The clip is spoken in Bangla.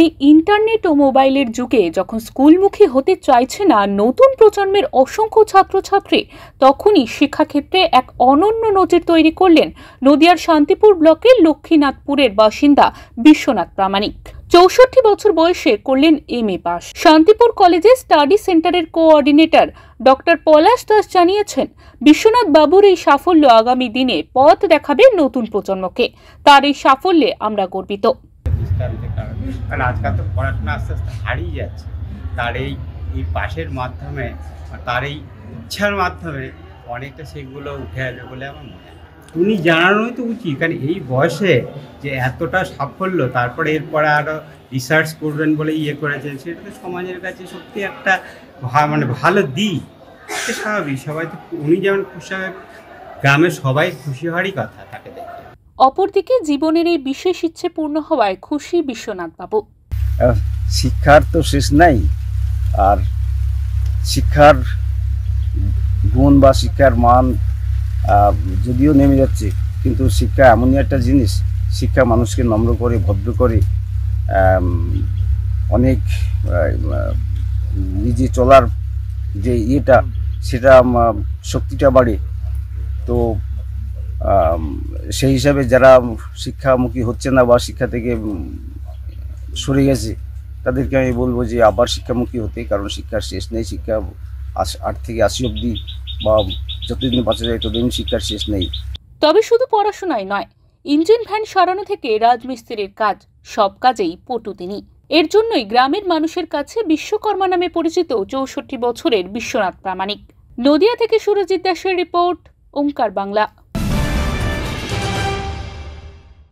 এই ইন্টারনেট ও মোবাইলের যুগে যখন স্কুলমুখী হতে চাইছে না নতুন প্রজন্মের অসংখ্য ছাত্রছাত্রী, তখনই শিক্ষাক্ষেত্রে এক অনন্য নজির তৈরি করলেন নদিয়ার শান্তিপুর ব্লকের লক্ষ্মীনাথপুরের বাসিন্দা বিশ্বনাথ প্রামাণিক। ৬৪ বছর বয়সে করলেন MA পাস। শান্তিপুর কলেজে স্টাডি সেন্টারের কোঅর্ডিনেটর ডক্টর পলাশ দাস জানিয়েছেন, বিশ্বনাথ বাবুর এই সাফল্য আগামী দিনে পথ দেখাবে নতুন প্রজন্মকে। তার এই সাফল্যে আমরা গর্বিত। কারণ আজকাল তো পড়াশোনা আস্তে আস্তে হারিয়ে যাচ্ছে। তার এই পাশের মাধ্যমে, তার এই ইচ্ছার মাধ্যমে অনেকটা সেগুলো উঠে আসবে বলে আমার মনে হয়। উনি জানানোই তো উচিত, কারণ এই বয়সে যে এতটা সাফল্য, তারপরে এরপরে আরও রিসার্চ করবেন বলে করেছেন, সেটা তো সমাজের কাছে সত্যি একটা ভালো দিক। স্বাভাবিক, সবাই তো উনি যেমন খুশি হয়, গ্রামের সবাই খুশি হওয়ারই কথা তাকে দেখে। অপরদিকে জীবনের এই বিশেষ ইচ্ছে পূর্ণ হওয়ায় খুশি বিশ্বনাথ বাবু। শিক্ষার তো শেষ নাই, আর শিক্ষার গুণ বা শিক্ষার মান যদিও নেমে যাচ্ছে, কিন্তু শিক্ষা এমনই একটা জিনিস, শিক্ষা মানুষকে নম্র করে, ভদ্র করে, অনেক নিজে চলার যে সেটা শক্তিটা বাড়ে। তো সেই হিসাবে যারা শিক্ষামুখী হচ্ছে না বা শিক্ষা থেকে সরে গেছে, তাদেরকে আমি বলবো যে আবার শিক্ষামুখী হতে, কারণ শিক্ষার শেষ নেই। শিক্ষা 8 থেকে 80 অবধি বা যতদিন বাঁচা যায় ততদিন শিক্ষার শেষ নেই। তবে শুধু পড়াশোনাই নয়, ইঞ্জিন ভ্যান সারানো থেকে রাজমিস্ত্রির কাজ, সব কাজেই পটু তিনি। এর জন্যই গ্রামের মানুষের কাছে বিশ্বকর্মা নামে পরিচিত 64 বছরের বিশ্বনাথ প্রামাণিক। নদিয়া থেকে সুরজিৎ দাসের রিপোর্ট, ওঙ্কার বাংলা।